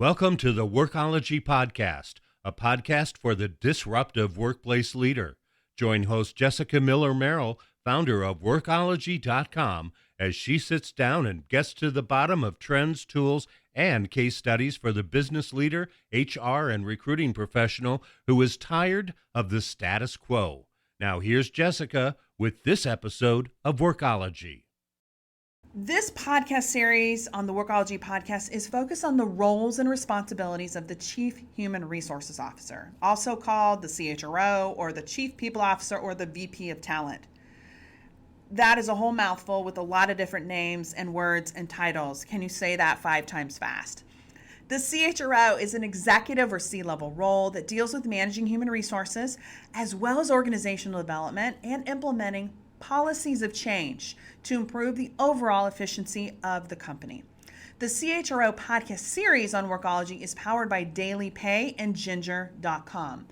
Welcome to the Workology Podcast, a podcast for the disruptive workplace leader. Join host Jessica Miller-Merrill, founder of Workology.com, as she sits down and gets to the bottom of trends, tools, and case studies for the business leader, HR, and recruiting professional who is tired of the status quo. Now here's Jessica with this episode of Workology. This podcast series on the Workology Podcast is focused on the roles and responsibilities of the Chief Human Resources Officer, also called the CHRO or the Chief People Officer or the VP of Talent. That is a whole mouthful with a lot of different names and words and titles. Can you say that 5 times fast? The CHRO is an executive or C-level role that deals with managing human resources as well as organizational development and implementing policies of change to improve the overall efficiency of the company. The CHRO podcast series on Workology is powered by Daily Pay and Ginger.com.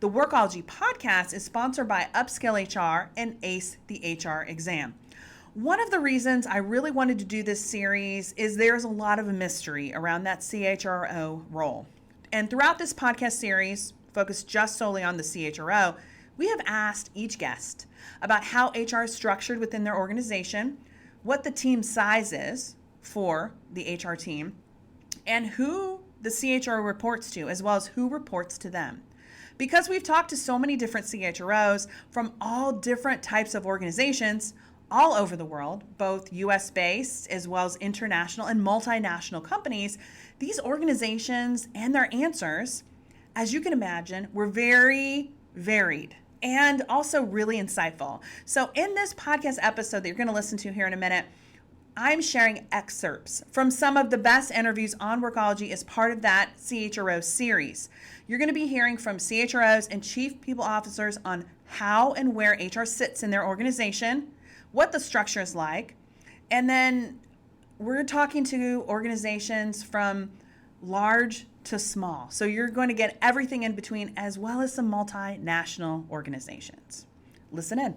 The Workology podcast is sponsored by Upskill HR and Ace the HR exam. One of the reasons I really wanted to do this series is there's a lot of mystery around that CHRO role. And throughout this podcast series, focused just solely on the CHRO, we have asked each guest about how HR is structured within their organization, what the team size is for the HR team, and who the CHRO reports to, as well as who reports to them. Because we've talked to so many different CHROs from all different types of organizations all over the world, both US-based as well as international and multinational companies, these organizations and their answers, as you can imagine, were very varied and also really insightful. So in this podcast episode that you're going to listen to here in a minute, I'm sharing excerpts from some of the best interviews on Workology as part of that CHRO series. You're going to be hearing from CHROs and chief people officers on how and where HR sits in their organization, what the structure is like, and then we're talking to organizations from large to small. So you're going to get everything in between as well as some multinational organizations. Listen in.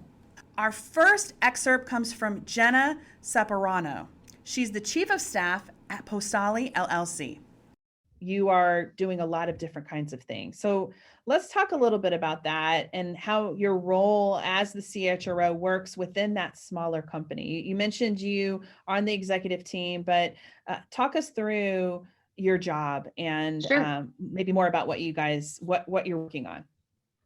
Our first excerpt comes from Jenna Saponaro. She's the Chief of Staff at Postali LLC. You are doing a lot of different kinds of things. So let's talk a little bit about that and how your role as the CHRO works within that smaller company. You mentioned you are on the executive team, but talk us through your job and Sure. Maybe more about what you're working on.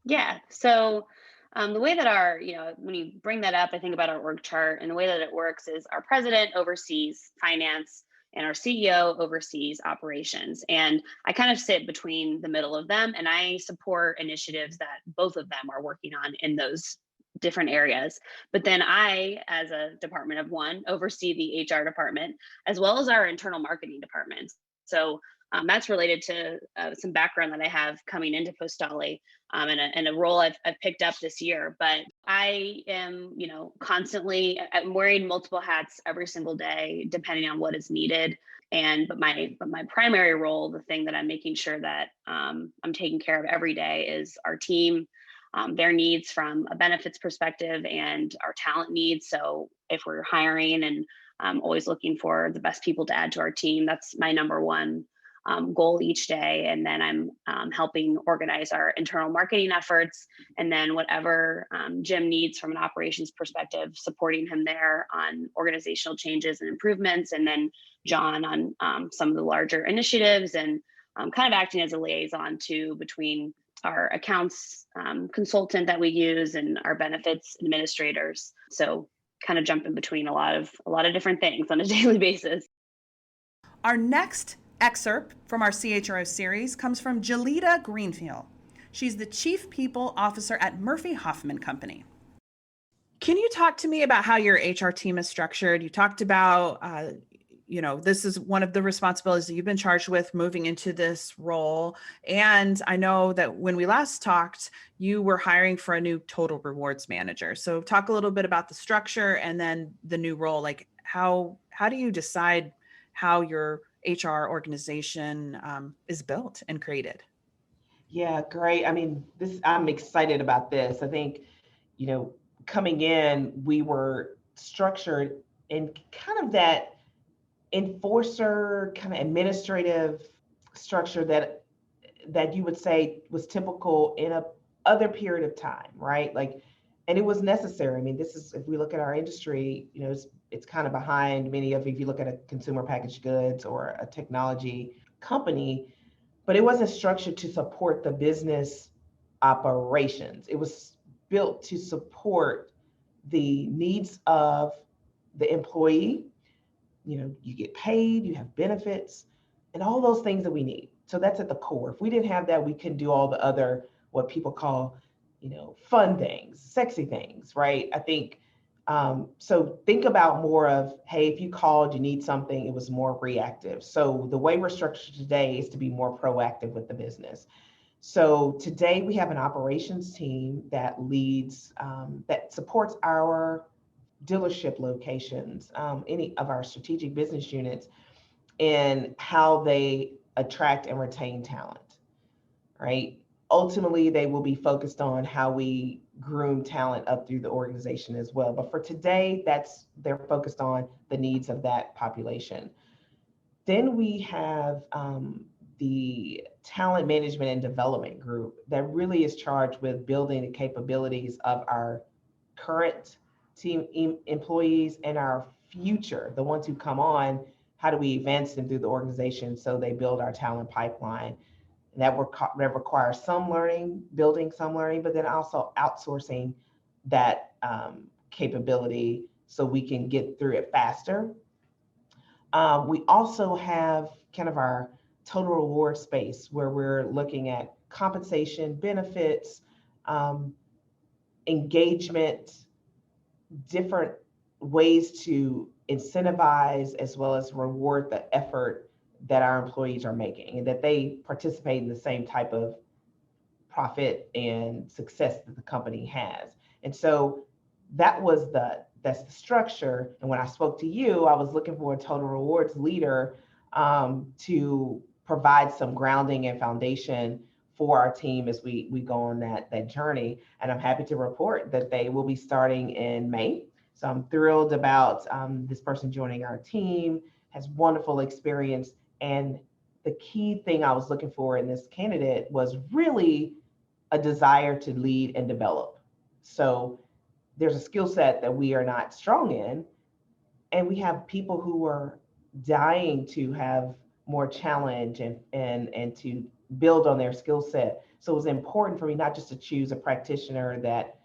Yeah. So the way that when you bring that up, I think about our org chart, and the way that it works is our president oversees finance and our CEO oversees operations. And I kind of sit between the middle of them, and I support initiatives that both of them are working on in those different areas. But then I, as a department of one, oversee the HR department as well as our internal marketing departments. So that's related to some background that I have coming into Postali and a role I've picked up this year. But I am, constantly I'm wearing multiple hats every single day, depending on what is needed. But my primary role, the thing that I'm making sure that I'm taking care of every day, is our team, their needs from a benefits perspective and our talent needs. So if we're hiring and always looking for the best people to add to our team, that's my number one goal each day. And then I'm helping organize our internal marketing efforts. And then whatever Jim needs from an operations perspective, supporting him there on organizational changes and improvements. And then John on some of the larger initiatives, and kind of acting as a liaison between our accounts consultant that we use and our benefits administrators. So kind of jump in between a lot of different things on a daily basis. Our next excerpt from our CHRO series comes from Gealita Greenhill. She's the Chief People Officer at Hoffman Company. Can you talk to me about how your HR team is structured? You talked about, this is one of the responsibilities that you've been charged with moving into this role. And I know that when we last talked, you were hiring for a new total rewards manager. So talk a little bit about the structure and then the new role. Like how do you decide how your HR organization is built and created? Yeah, great. I mean, I'm excited about this. I think, coming in, we were structured in kind of that enforcer, kind of administrative structure that you would say was typical in a other period of time, right? Like, and it was necessary. I mean, this is, if we look at our industry, it's kind of behind many of, if you look at a consumer packaged goods or a technology company, but it wasn't structured to support the business operations. It was built to support the needs of the employee. You get paid, you have benefits, and all those things that we need. So that's at the core. If we didn't have that, we couldn't do all the other, what people call, fun things, sexy things, right? I think, so think about more of, hey, if you called, you need something, it was more reactive. So the way we're structured today is to be more proactive with the business. So today we have an operations team that leads, that supports our dealership locations, any of our strategic business units, in how they attract and retain talent, right? Ultimately, they will be focused on how we groom talent up through the organization as well. But for today, they're focused on the needs of that population. Then we have the talent management and development group that really is charged with building the capabilities of our current team employees and our future, the ones who come on. How do we advance them through the organization so they build our talent pipeline? And that requires some learning, building some learning, but then also outsourcing that capability so we can get through it faster. We also have kind of our total reward space where we're looking at compensation, benefits, engagement, different ways to incentivize as well as reward the effort that our employees are making, and that they participate in the same type of profit and success that the company has. And so that's the structure. And when I spoke to you, I was looking for a total rewards leader to provide some grounding and foundation for our team as we go on that journey. And I'm happy to report that they will be starting in May. So I'm thrilled about this person joining our team, has wonderful experience. And the key thing I was looking for in this candidate was really a desire to lead and develop. So there's a skill set that we are not strong in, and we have people who are dying to have more challenge and to build on their skill set. So it was important for me not just to choose a practitioner that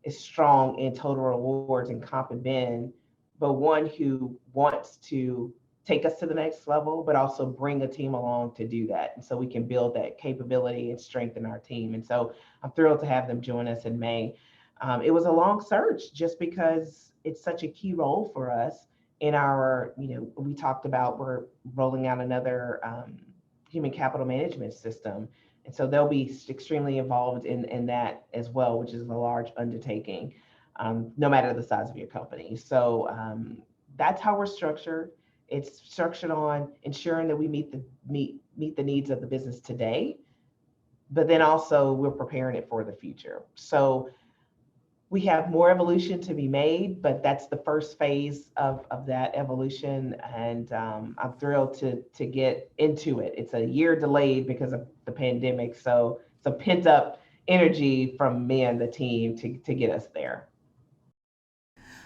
is strong in total rewards and comp and ben, but one who wants to take us to the next level, but also bring a team along to do that. And so we can build that capability and strengthen our team. And so I'm thrilled to have them join us in May. It was a long search just because it's such a key role for us in our, we talked about, we're rolling out another human capital management system. And so they'll be extremely involved in that as well, which is a large undertaking, no matter the size of your company. So that's how we're structured. It's structured on ensuring that we meet the needs of the business today, but then also we're preparing it for the future. So we have more evolution to be made, but that's the first phase of that evolution. And I'm thrilled to get into it. It's a year delayed because of the pandemic. So it's a pent up energy from me and the team to get us there.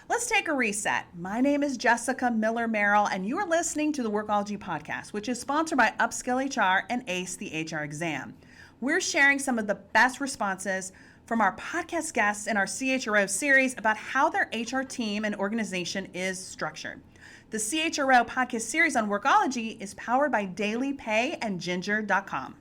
Let's take a reset. My name is Jessica Miller Merrill, and you are listening to the Workology Podcast, which is sponsored by Upskill HR and ACE the HR exam. We're sharing some of the best responses from our podcast guests in our CHRO series about how their HR team and organization is structured. The CHRO podcast series on Workology is powered by Daily Pay and Ginger.com.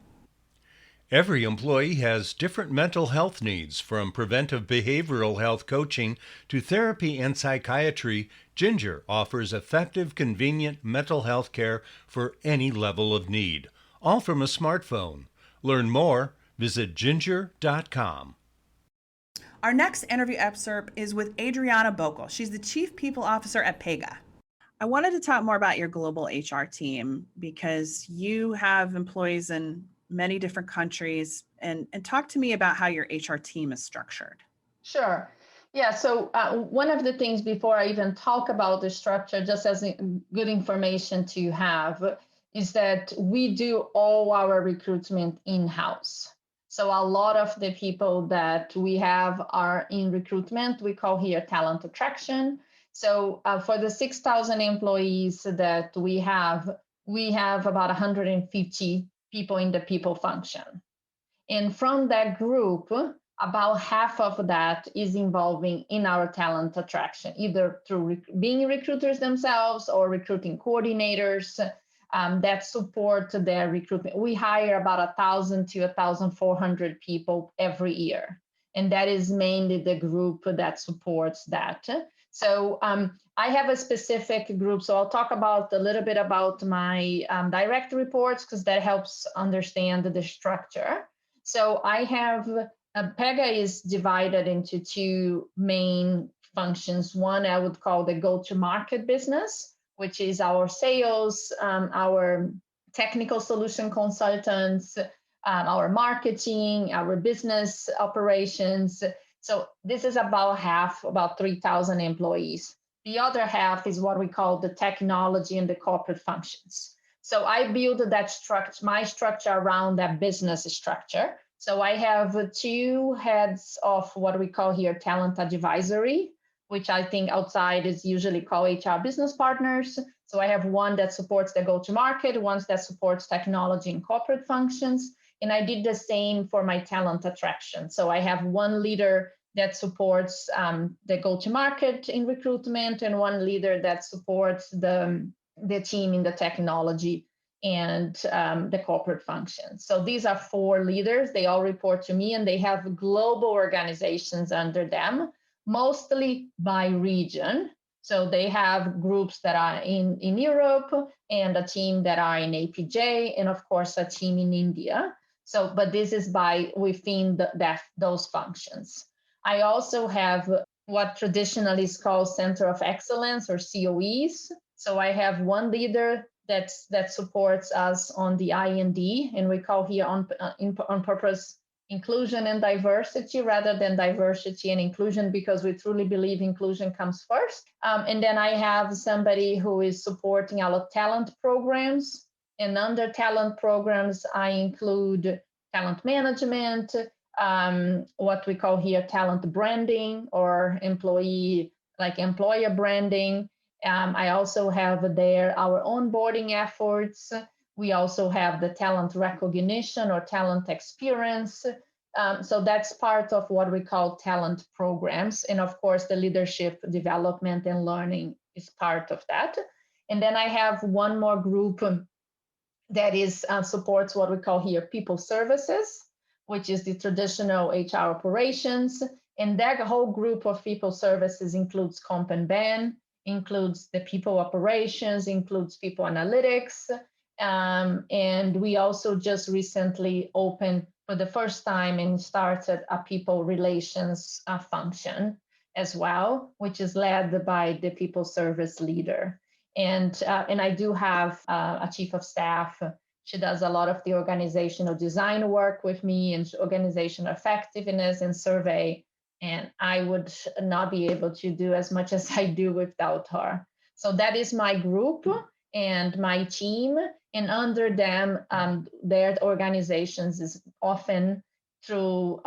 Every employee has different mental health needs, from preventive behavioral health coaching to therapy and psychiatry. Ginger offers effective, convenient mental health care for any level of need, all from a smartphone. Learn more, visit Ginger.com. Our next interview excerpt is with Adriana Bocal. She's the Chief People Officer at Pega. I wanted to talk more about your global HR team because you have employees in many different countries, and talk to me about how your HR team is structured. Sure. Yeah. So one of the things before I even talk about the structure, just as good information to have, is that we do all our recruitment in-house. So a lot of the people that we have are in recruitment. We call here talent attraction. So for the 6,000 employees that we have about 150 people in the people function. And from that group, about half of that is involving in our talent attraction, either through being recruiters themselves or recruiting coordinators that support their recruitment. We hire about 1,000 to 1,400 people every year. And that is mainly the group that supports that. So I have a specific group. So I'll talk about a little bit about my direct reports, because that helps understand the structure. So I have Pega is divided into two main functions. One I would call the go-to-market business, which is our sales, our technical solution consultants, our marketing, our business operations. So this is about half, about 3,000 employees. The other half is what we call the technology and the corporate functions. So I build that structure, my structure around that business structure. So I have two heads of what we call here talent advisory, which I think outside is usually called HR business partners. So I have one that supports the go-to-market, one that supports technology and corporate functions. And I did the same for my talent attraction. So I have one leader that supports the go-to-market in recruitment, and one leader that supports the team in the technology and the corporate function. So these are 4 leaders. They all report to me, and they have global organizations under them, mostly by region. So they have groups that are in Europe, and a team that are in APJ, and of course a team in India. So, but this is by within those functions. I also have what traditionally is called Center of Excellence, or COEs. So I have one leader that supports us on the I&D, and we call here on purpose inclusion and diversity rather than diversity and inclusion, because we truly believe inclusion comes first. And then I have somebody who is supporting our talent programs. And under talent programs, I include talent management, what we call here talent branding, or employer branding. I also have there our onboarding efforts. We also have the talent recognition or talent experience. So that's part of what we call talent programs. And of course, the leadership development and learning is part of that. And then I have one more group that is supports what we call here people services, which is the traditional HR operations. And that whole group of people services includes comp and ben, includes the people operations, includes people analytics. And we also just recently opened for the first time and started a people relations function as well, which is led by the people service leader. And I do have a chief of staff. She does a lot of the organizational design work with me, and organizational effectiveness and survey. And I would not be able to do as much as I do without her. So that is my group and my team. And under them, their organizations is often through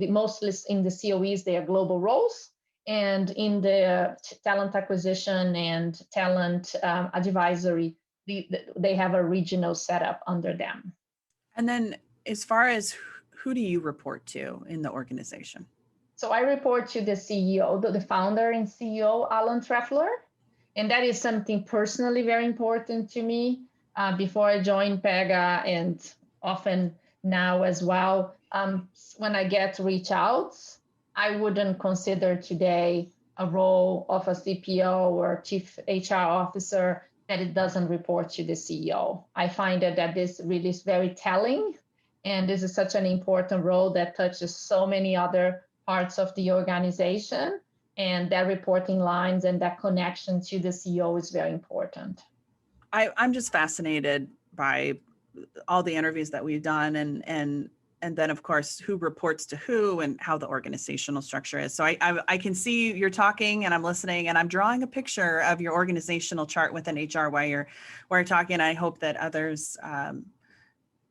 mostly in the COEs, they are global roles. And in the talent acquisition and talent advisory, they have a regional setup under them. And then as far as who do you report to in the organization? So I report to the CEO, the founder and CEO, Alan Treffler. And that is something personally very important to me. Before I joined Pega, and often now as well, when I get reach outs, I wouldn't consider today a role of a CPO or chief HR officer that it doesn't report to the CEO. I find that this really is very telling, and this is such an important role that touches so many other parts of the organization, and that reporting lines and that connection to the CEO is very important. I'm just fascinated by all the interviews that we've done, and and then of course who reports to who and how the organizational structure is. So I can see you're talking and I'm listening and I'm drawing a picture of your organizational chart within HR while you're talking. I hope that others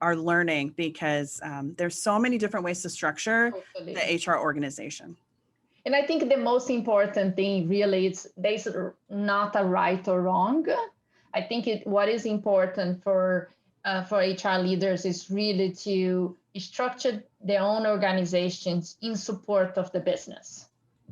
are learning, because there's so many different ways to structure the HR organization. And I think the most important thing really is there's not a right or wrong. I think what is important for HR leaders is really to structure their own organizations in support of the business.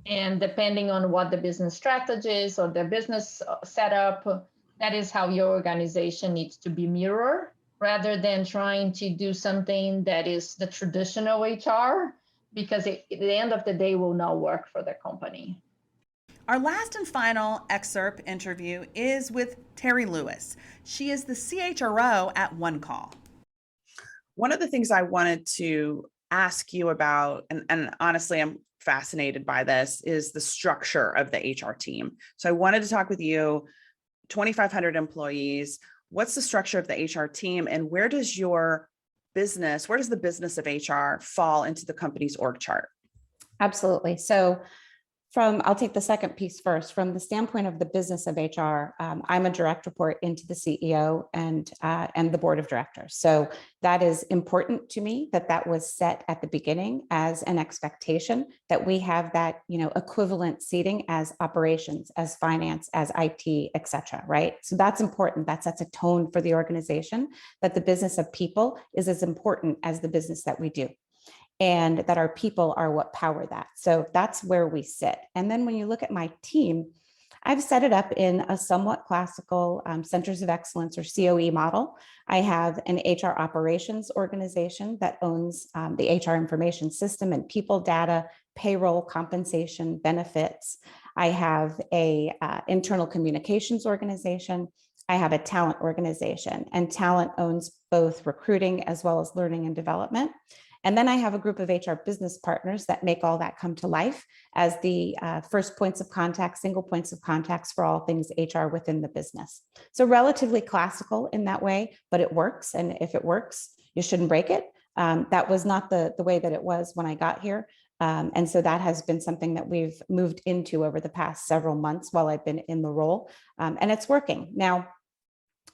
And depending on what the business strategy is or the business setup, that is how your organization needs to be mirrored, rather than trying to do something that is the traditional HR, because at the end of the day will not work for the company. Our last and final excerpt interview is with Terri Lewis. She is the CHRO at OneCall. One of the things I wanted to ask you about, and honestly, I'm fascinated by this, is the structure of the HR team. So I wanted to talk with you, 2,500 employees. What's the structure of the HR team, and where does the business of HR fall into the company's org chart? Absolutely. So I'll take the second piece first. From the standpoint of the business of HR, I'm a direct report into the CEO and the board of directors. So that is important to me, that was set at the beginning as an expectation, that we have that, equivalent seating as operations, as finance, as IT, et cetera, right? So that's important. That sets a tone for the organization, that the business of people is as important as the business that we do, and that our people are what power that. So that's where we sit. And then when you look at my team, I've set it up in a somewhat classical centers of excellence or COE model. I have an HR operations organization that owns the HR information system and people data, payroll, compensation, benefits. I have a internal communications organization. I have a talent organization, and talent owns both recruiting as well as learning and development. And then I have a group of HR business partners that make all that come to life as the first points of contact, single points of contacts for all things HR within the business. So relatively classical in that way, but it works. And if it works, you shouldn't break it. That was not the way that it was when I got here. And so that has been something that we've moved into over the past several months while I've been in the role. And it's working. Now,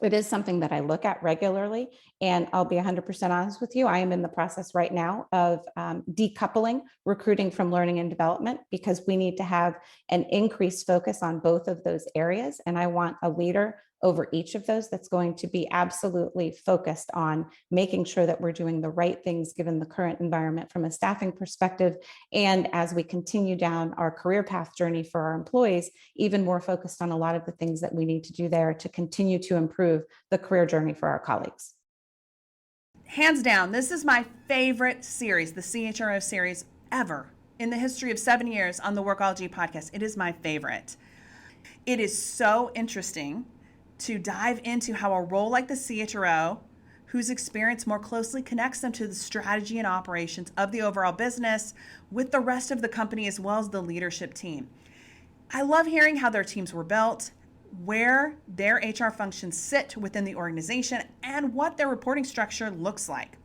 it is something that I look at regularly, and I'll be 100% honest with you. I am in the process right now of decoupling recruiting from learning and development, because we need to have an increased focus on both of those areas. And I want a leader over each of those that's going to be absolutely focused on making sure that we're doing the right things given the current environment from a staffing perspective. And as we continue down our career path journey for our employees, even more focused on a lot of the things that we need to do there to continue to improve the career journey for our colleagues. Hands down, this is my favorite series, the CHRO series ever in the history of 7 years on the Workology Podcast. It is my favorite. It is so interesting to dive into how a role like the CHRO, whose experience more closely connects them to the strategy and operations of the overall business with the rest of the company as well as the leadership team. I love hearing how their teams were built, where their HR functions sit within the organization, and what their reporting structure looks like.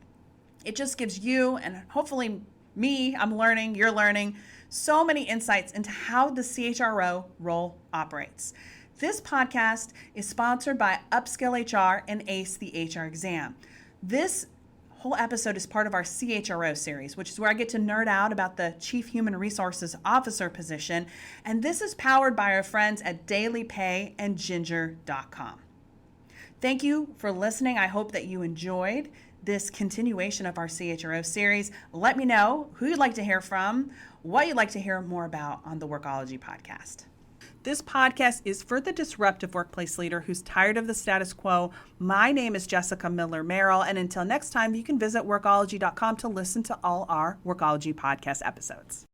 It just gives you, and hopefully me, I'm learning, you're learning, so many insights into how the CHRO role operates. This podcast is sponsored by Upskill HR and ACE the HR exam. This whole episode is part of our CHRO series, which is where I get to nerd out about the Chief Human Resources Officer position. And this is powered by our friends at DailyPay and Ginger.com. Thank you for listening. I hope that you enjoyed this continuation of our CHRO series. Let me know who you'd like to hear from, what you'd like to hear more about on the Workology Podcast. This podcast is for the disruptive workplace leader who's tired of the status quo. My name is Jessica Miller-Merrill, and until next time, you can visit Workology.com to listen to all our Workology podcast episodes.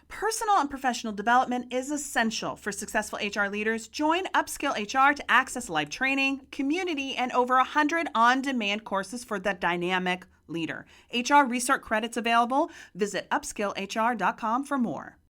Personal and professional development is essential for successful HR leaders. Join Upskill HR to access live training, community, and over 100 on-demand courses for the dynamic leader. HR Research credits available. Visit upskillhr.com for more.